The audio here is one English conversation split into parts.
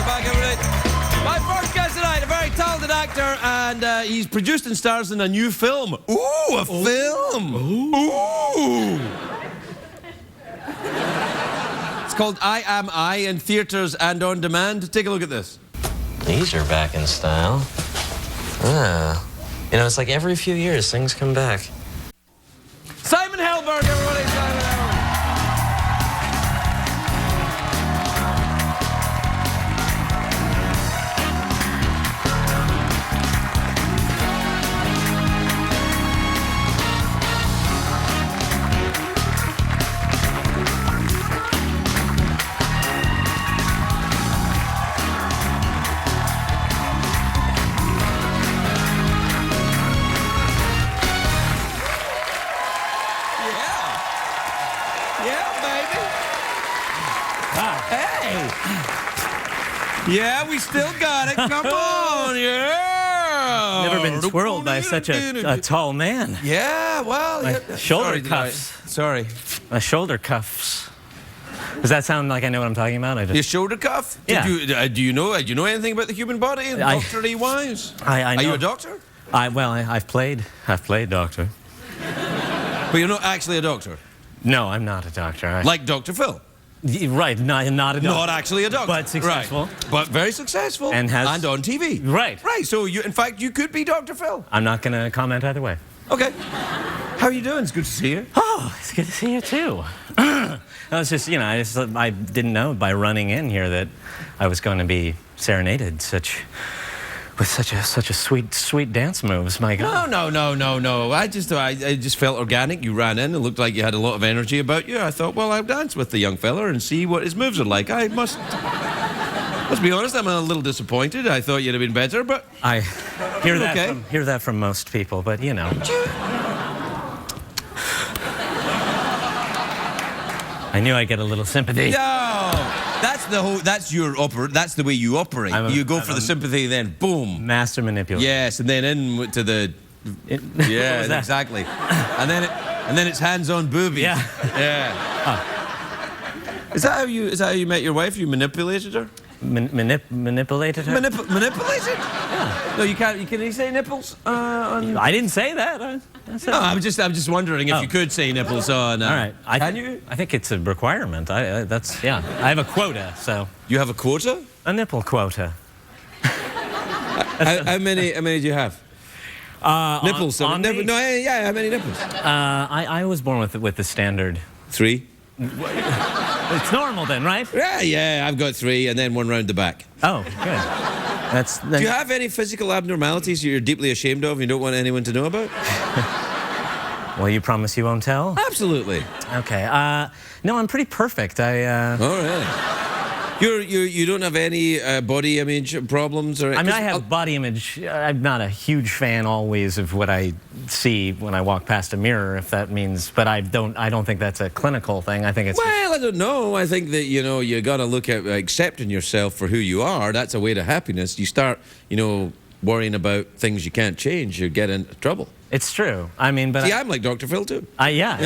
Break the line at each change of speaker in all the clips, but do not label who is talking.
back, everybody. My first guest tonight, a very talented actor, and he's produced and stars in a new film. Ooh, a film! Ooh! It's called I Am I, in theatres and on demand. Take a look at this.
These are back in style. Ah. You know, it's like every few years things come back.
Simon Helberg, everybody. Simon Helberg. Yeah, baby. Hey. Yeah, we still got it. Come on, yeah.
Never been twirled by such a tall man.
Yeah, well,
My
yeah.
shoulder cuffs.
Sorry.
My shoulder cuffs. Does that sound like I know what I'm talking about?
Your shoulder cuff?
Yeah.
Do you know anything about the human body, doctor-y wise?
I know.
Are you a doctor?
I've played doctor.
But you're not actually a doctor.
No, I'm not a doctor.
Like Dr. Phil.
Right, not a doctor.
Not actually a doctor.
But successful.
Right. But very successful.
And
on TV.
Right.
Right, so in fact, you could be Dr. Phil.
I'm not going to comment either way.
Okay. How are you doing? It's good to see you.
Oh, it's good to see you too. I was just, you know, I didn't know by running in here that I was going to be serenaded with such a sweet dance moves. My God.
No. I just felt organic. You ran in. It looked like you had a lot of energy about you. I thought, well, I'll dance with the young fella and see what his moves are like. I must be honest. I'm a little disappointed. I thought you'd have been better, but
I hear
okay.
hear that from most people, but you know. I knew I'd get a little sympathy.
No, that's the way you operate. You go for the sympathy, then boom.
Master manipulator.
Yes, and then into the. Yeah, exactly. And then it's hands-on boobies.
Yeah.
Yeah.
Oh.
Is that how you met your wife? You manipulated her?
Manipulated her?
Manipulated? Yeah. No, you can't. Can you say nipples?
I didn't say that.
No, I'm just wondering if you could say nipples on.
All right.
Can you?
I think it's a requirement. I have a quota, so.
You have a quota?
A nipple quota.
How many do you have? Nipples.
On me?
No, yeah. How many nipples?
I was born with the standard.
3.
It's normal then, right?
Yeah. I've got 3, and then 1 round the back.
Oh, good.
Do you have any physical abnormalities you're deeply ashamed of and you don't want anyone to know about?
Well, you promise you won't tell?
Absolutely.
Okay. No, I'm pretty perfect.
Oh, really? You don't have any body image problems or?
I mean, I have body image. I'm not a huge fan always of what I see when I walk past a mirror, if that means. But I don't think that's a clinical thing. I think it's.
Well, I don't know. I think that you got to look at accepting yourself for who you are. That's a way to happiness. You start worrying about things you can't change, you get into trouble.
It's true. I mean, but
I'm like Dr. Phil too.
Yeah.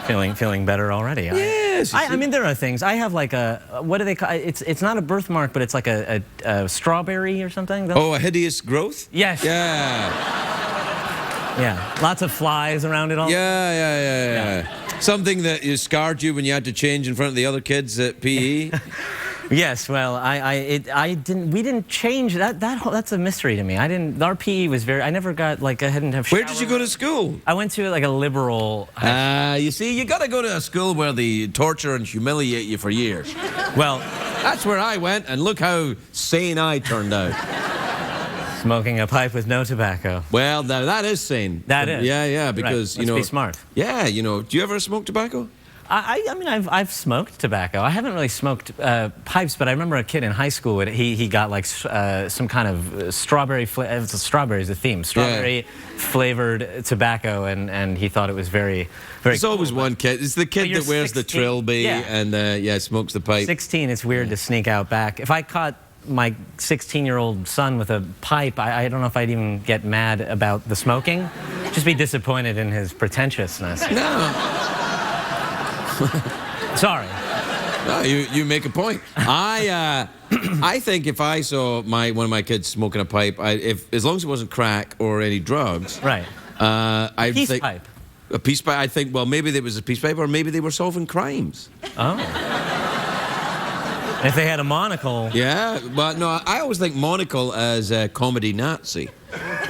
Feeling better already.
Yes.
I mean, there are things. I have like a, what do they call it? It's not a birthmark, but it's like a strawberry or something.
Oh, a hideous growth?
Yes.
Yeah.
Yeah. Lots of flies around it all.
Yeah. Something that scarred you when you had to change in front of the other kids at PE?
Yes, well, we didn't change that. That's a mystery to me. Our PE was I never got I didn't have.
Where did you go to school?
I went to like a liberal.
You see, you got to go to a school where they torture and humiliate you for years.
Well,
that's where I went, and look how sane I turned out.
Smoking a pipe with no tobacco.
Well, now that is sane.
That is.
Yeah, because
right. Let's be smart.
Yeah, do you ever smoke tobacco?
I mean, I've smoked tobacco. I haven't really smoked pipes, but I remember a kid in high school. He got like some kind of strawberry. Strawberry is the theme. Strawberry flavored tobacco, and he thought it was very.
There's
cool,
always one kid. It's the kid that wears
16,
the trilby and smokes the pipe.
16. It's weird to sneak out back. If I caught my 16-year-old son with a pipe, I don't know if I'd even get mad about the smoking. Just be disappointed in his pretentiousness.
No.
Sorry.
No, you make a point. I think if I saw one of my kids smoking a pipe, as long as it wasn't crack or any drugs,
Right.
I'd
Peace
think
pipe.
a peace pipe. I think, well, maybe there was a peace pipe, or maybe they were solving crimes.
Oh. If they had a monocle.
Yeah, but no, I always think monocle as a comedy Nazi.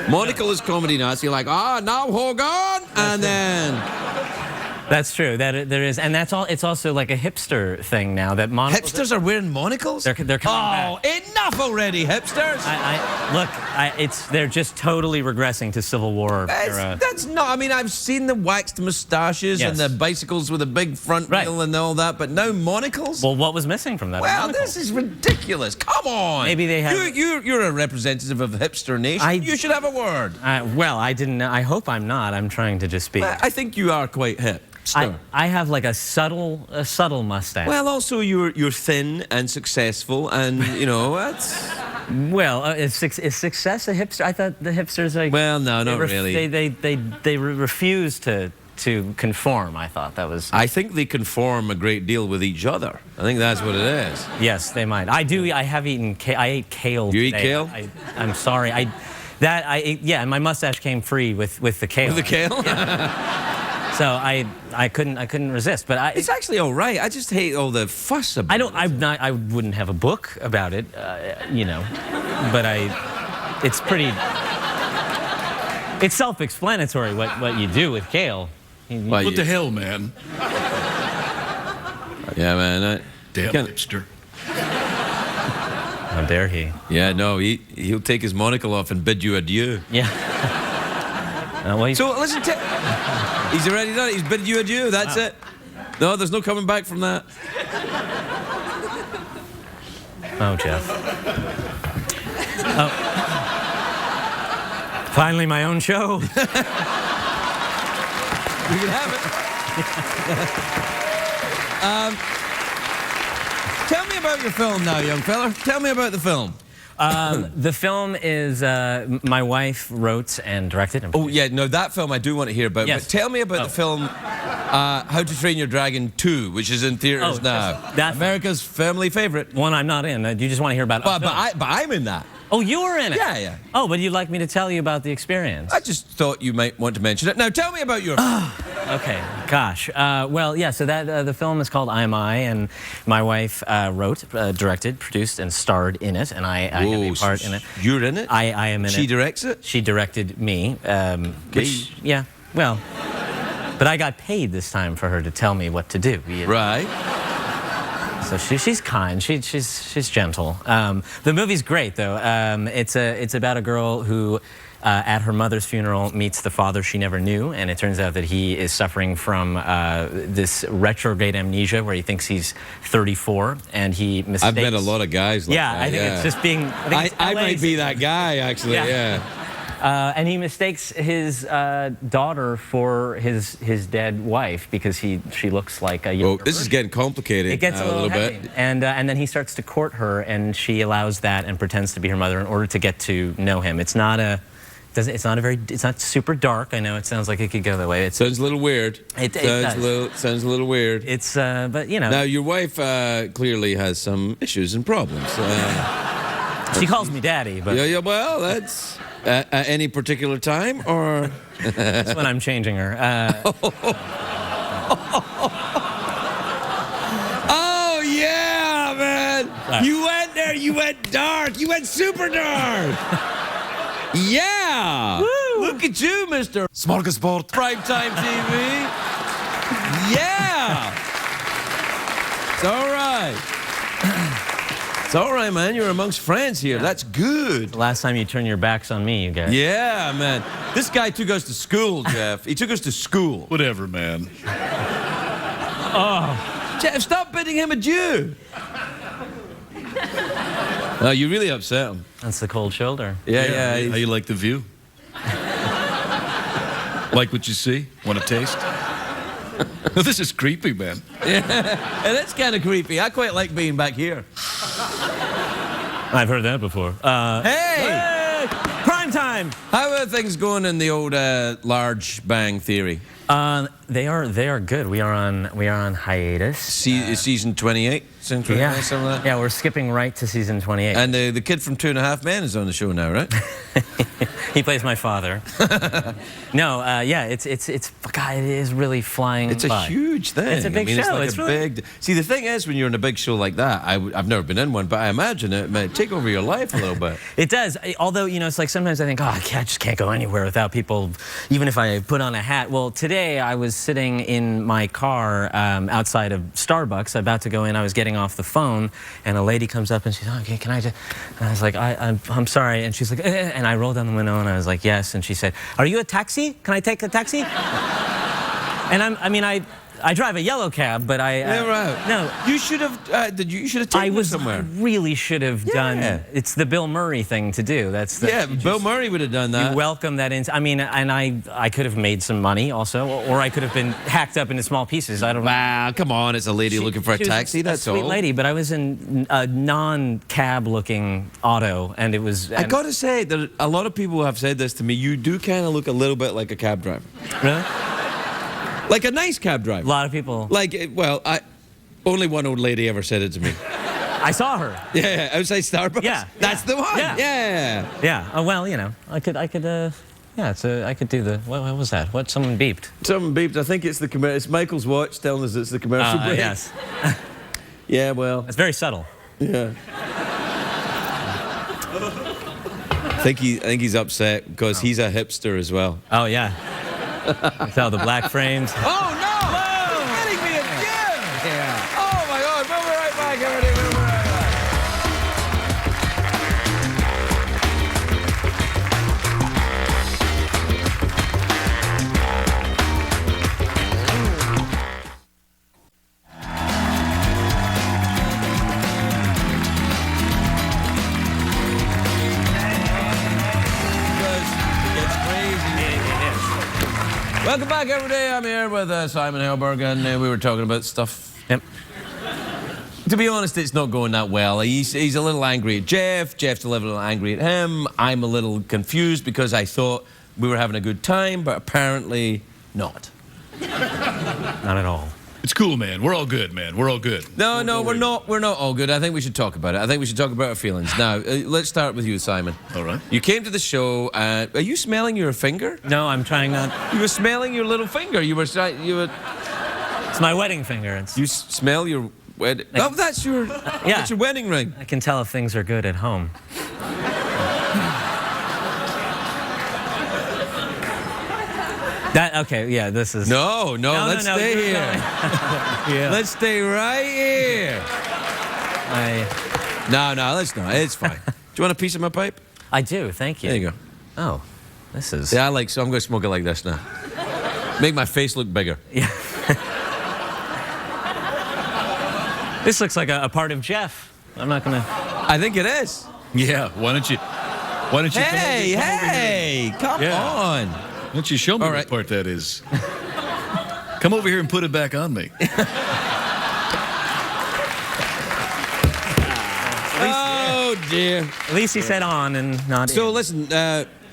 Monocle is comedy Nazi, like, now hold on, and then.
That's true. That there is, and that's all. It's also like a hipster thing now. That monocles.
Hipsters are wearing monocles?
They're coming back.
Enough already, hipsters!
They're just totally regressing to Civil War era.
That's not. I mean, I've seen the waxed moustaches and the bicycles with a big front wheel and all that, but now monocles.
Well, what was missing from that?
Well, this is ridiculous. Come on.
Maybe they have.
You're a representative of hipster nation. You should have a word.
Well, I didn't. I hope I'm not. I'm trying to just be.
I think you are quite hip.
I have like a subtle mustache.
Well, also you're thin and successful, and you know that's.
Well, is success a hipster? I thought the hipsters like.
Well, no, not really.
They refuse to conform. I thought that was.
I think they conform a great deal with each other. I think that's what it is.
Yes, they might. I do. I have eaten. I ate kale.
You
today.
eat kale?
I'm sorry. Yeah, and my mustache came free with the kale.
With the kale?
Yeah. So I couldn't resist, but
it's actually all right. I just hate all the fuss about it.
I wouldn't have a book about it, you know, but it's pretty. It's self-explanatory what you do with kale.
What the hell, man?
Yeah, man.
Damn hipster.
How dare he?
Yeah, no, he'll take his monocle off and bid you adieu.
Yeah.
So listen, he's already done it. He's bid you adieu. That's it. No, there's no coming back from that.
Oh, Jeff. Oh. Finally, my own show.
You can have it. Tell me about your film now, young fella. Tell me about the film.
The film is my wife wrote and directed.
Oh yeah, no, that film I do want to hear about.
Yes.
But tell me about the film How to Train Your Dragon 2, which is in theaters now.
That's
America's family favorite.
One I'm not in. You just want to hear about.
But I'm in that.
Oh, you were in it?
Yeah, yeah.
Oh, but you'd like me to tell you about the experience?
I just thought you might want to mention it. Now tell me about your film.
Okay, gosh. Well, yeah, so the film is called I Am I, and my wife wrote, directed, produced, and starred in it, and I have a part in it.
You're in it?
I am in it.
She directs it?
She directed me. Which, yeah, well, but I got paid this time for her to tell me what to do.
Right.
So she's kind. She's gentle. The movie's great though. It's about a girl who, at her mother's funeral, meets the father she never knew, and it turns out that he is suffering from this retrograde amnesia, where he thinks he's 34, and he mistakes.
I've met a lot of guys like that.
I think it's just being.
I might be that guy actually. Yeah.
And he mistakes his daughter for his dead wife because she looks like a younger
this is getting complicated.
It gets a little
bit.
And then he starts to court her, and she allows that and pretends to be her mother in order to get to know him. It's not super dark. I know it sounds like it could go that way. It
sounds a little weird. Sounds a little weird.
It's but you know.
Now your wife clearly has some issues and problems.
She calls me daddy, but
yeah. Well, that's at any particular time, or
that's when I'm changing her.
Oh yeah, man! You went there. You went dark. You went super dark. Yeah!
Woo.
Look at you, Mr.
Smorgasbord.
Primetime TV. Yeah! It's all right. It's all right, man. You're amongst friends here. That's good.
The last time you turned your backs on me, you guys.
Yeah, man. This guy took us to school, Jeff. He took us to school.
Whatever, man.
Oh.
Jeff, stop bidding him adieu. Oh, you really upset him.
That's the cold shoulder.
Yeah.
How you like the view? Like what you see? Want to taste? This is creepy, man.
Yeah, it is kind of creepy. I quite like being back here.
I've heard that before.
Hey!
Prime time!
How are things going in the old Large Bang Theory?
They are good. We are on hiatus.
Season 28, since we're
Yeah,
something like that.
yeah, we're skipping right to season 28.
And the kid from 2.5 Men is on the show now, right?
He plays my father. No, yeah, it's God, it is really flying.
It's a
by.
huge thing.
It's a big show.
It's like
It's
a
really...
big. See, the thing is, when you're in a big show like that, I've never been in one, but I imagine it may take over your life a little bit.
It does. Although, you know, it's like sometimes I think, oh, I just can't go anywhere without people, even if I put on a hat. Well, today I was sitting in my car outside of Starbucks, about to go in. I was getting off the phone, and a lady comes up and she's, oh, okay, can I just? And I was like, I'm sorry. And she's like, and I rolled down the window and I was like, yes. And she said, are you a taxi? Can I take a taxi? And I drive a yellow cab, but
Yeah, right.
no.
You should have. You should have taken it somewhere.
I really should have done. It's the Bill Murray thing to do. That's the,
Yeah, Bill Murray would have done that.
You welcome that in. I mean, and I could have made some money also, or I could have been hacked up into small pieces. I don't know.
Wow, come on! It's a lady looking for a taxi. That's
a sweet
all.
lady, but I was in a non-cab looking auto, and it was.
I got to say that a lot of people have said this to me. You do kind of look a little bit like a cab driver.
Really?
Like a nice cab driver.
A lot of people.
Like, well, only one old lady ever said it to me.
I saw her.
Yeah, outside Starbucks.
Yeah,
That's the one.
Yeah. Yeah. Well, you know, I could. Yeah, I could do the. What was that? What? Someone beeped.
Someone beeped. I think it's the commercial. It's Michael's watch telling us it's the commercial break.
Yes.
Yeah, well.
It's very subtle.
Yeah. I think he's upset because he's a hipster as well.
Oh yeah. That's how the black frames.
Oh no! Whoa! You're getting me again! Yeah. Oh my God! We'll be right back, everybody. We'll be right back. Welcome back, everybody. I'm here with Simon Helberg, and we were talking about stuff.
Yep.
To be honest, it's not going that well. He's a little angry at Jeff. Jeff's a little angry at him. I'm a little confused because I thought we were having a good time, but apparently not.
Not at all.
It's cool, man. We're all good, man. We're all good.
No, we're not. We're not all good. I think we should talk about it. I think we should talk about our feelings. Now, let's start with you, Simon.
All right.
You came to the show. Are you smelling your finger?
No, I'm trying not.
You were smelling your little finger. You were.
It's my wedding finger.
You smell your wedding. Oh, that's your.
Yeah.
That's your wedding ring.
I can tell if things are good at home. Okay, yeah, this is...
No, let's stay here.
Yeah.
Let's stay right here. No, let's not. It's fine. Do you want a piece of my pipe?
I do, thank you.
There you go.
Oh, this is...
Yeah, so I'm going to smoke it like this now. Make my face look bigger.
Yeah. This looks like a part of Jeff. I'm not gonna...
I think it is.
Yeah. Why don't you?
Hey, come on.
Why don't you show me
All
what
right.
part that is? Come over here and put it back on me.
Oh dear.
At least he said on and not
So
in.
listen,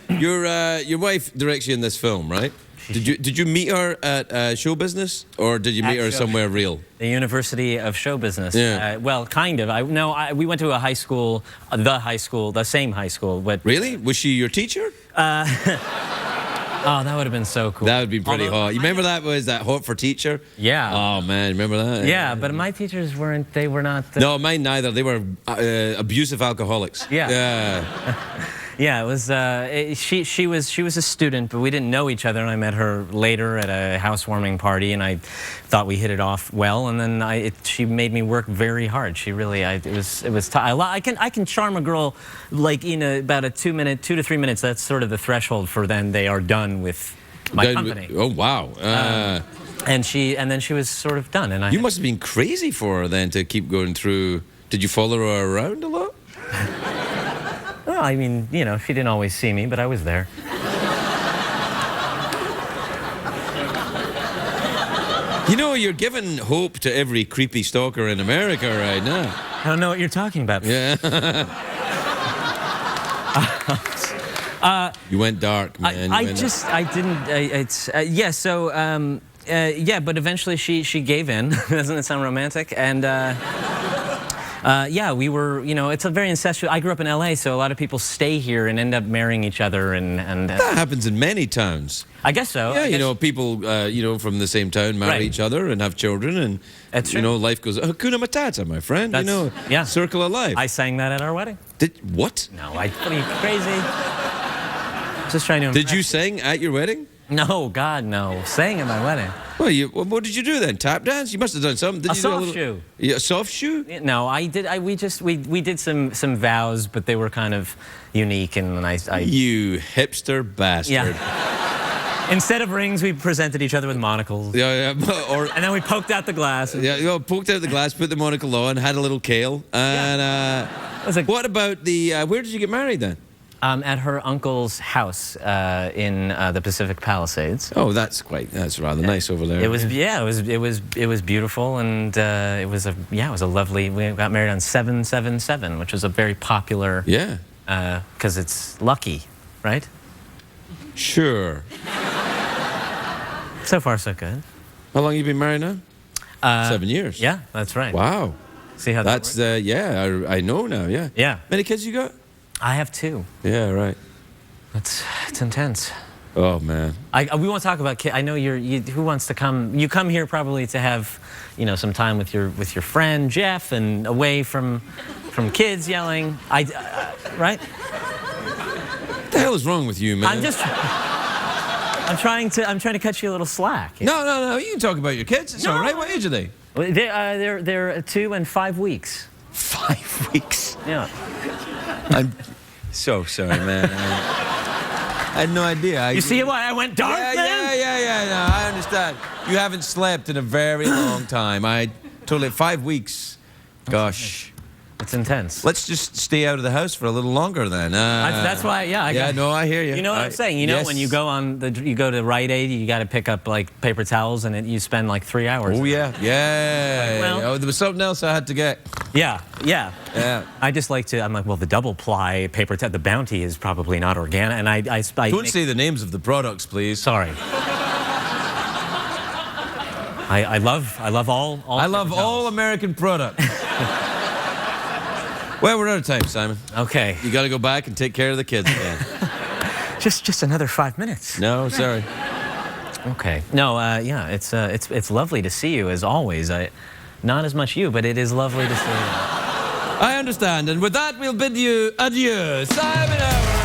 your wife directs you in this film, right? Did you meet her at show business, or did you meet her somewhere real?
The University of Show Business.
Yeah.
Well, kind of. We went to a high school, the same high school. But
Really? Was she your teacher?
oh, that would have been so cool.
That would be pretty
Although-
hot. You remember that was that hot for teacher?
Yeah.
Oh man, remember that?
Yeah, but my teachers weren't. They were not.
No, mine neither. They were abusive alcoholics.
Yeah.
Yeah.
Yeah, it was. She was a student, but we didn't know each other. And I met her later at a housewarming party, and I thought we hit it off well. And then she made me work very hard. She really. It was. I can charm a girl like in about a 2 to 3 minutes. That's sort of the threshold for then they are done with my company.
Oh wow.
And then she was sort of done. And
You must have been crazy for her then to keep going through. Did you follow her around a lot?
Well, I mean, you know, she didn't always see me, but I was there.
You know, you're giving hope to every creepy stalker in America right now.
I don't know what you're talking about.
Yeah. You went dark, man.
I didn't. So Yeah, but eventually she gave in. Doesn't it sound romantic? And yeah, we were, you know, it's a very incestuous. I grew up in LA, so a lot of people stay here and end up marrying each other, and
That happens in many towns.
I guess so.
Yeah,
I
you
guess,
know, people, you know, from the same town marry
Right.
each other and have children, and
That's
you
true.
know, life goes Hakuna Matata, my friend. You
That's-
know,
yeah.
circle of life.
I sang that at our wedding.
What?
No, what are you crazy? Just trying to.
Did you
impress
sing at your wedding?
No, God, no. Sang at my wedding.
Well, what did you do then? Tap dance? You must have done something. Did
A
you do
soft
little,
shoe.
Yeah, a soft shoe?
No, I did. We did some vows, but they were kind of unique, and I
You hipster bastard.
yeah. Instead of rings, we presented each other with monocles.
Yeah, yeah. Or
And then we poked out the glass. And
yeah, you know, poked out the glass, put the monocle on, had a little kale, and
it was like,
what about the? Where did you get married then?
at her uncle's house in the Pacific Palisades.
Oh, that's rather nice over there.
It was it was beautiful, and it was a lovely. We got married on 777, which was a very popular.
Yeah.
Because it's lucky, right?
Sure.
So far, so good.
How long have you been married now? 7 years.
Yeah, that's right.
Wow.
See how that
That's
works?
yeah. I know now. Yeah.
Yeah.
Many kids you got?
I have 2.
Yeah. Right.
It's intense.
Oh man.
We won't talk about kids. I know who wants to come? You come here probably to have, you know, some time with your friend Jeff and away from kids yelling. Right?
What the hell is wrong with you, man?
I'm trying to cut you a little slack.
No. You can talk about your kids. It's all right. What age are they?
They're 2 and 5 weeks.
5 weeks.
Yeah.
I'm so sorry, man. I had no idea.
You see why I went dark,
Yeah,
man?
yeah. No, I understand. You haven't slept in a very long time. I totally 5 weeks. Gosh.
It's intense.
Let's just stay out of the house for a little longer then.
That's why. Yeah.
No, I hear you.
You know what I'm saying? You know,
yes.
when you go to Rite Aid, you got to pick up like paper towels, and you spend like 3 hours.
Oh yeah.
Well-
Oh, there was something else I had to get.
Yeah.
Yeah.
I just like to. I'm like, well, the double ply paper towel, the Bounty is probably not organic, and I
Don't
make-
say the names of the products, please.
Sorry. I love all.
I love
paper
all
towels.
American products. Well, we're out of time, Simon.
Okay.
You got to go back and take care of the kids again.
Just another 5 minutes.
No, sorry.
Okay. No. Yeah. It's lovely to see you as always. Not as much you, but it is lovely to see you.
I understand. And with that, we'll bid you adieu. Simon Helberg.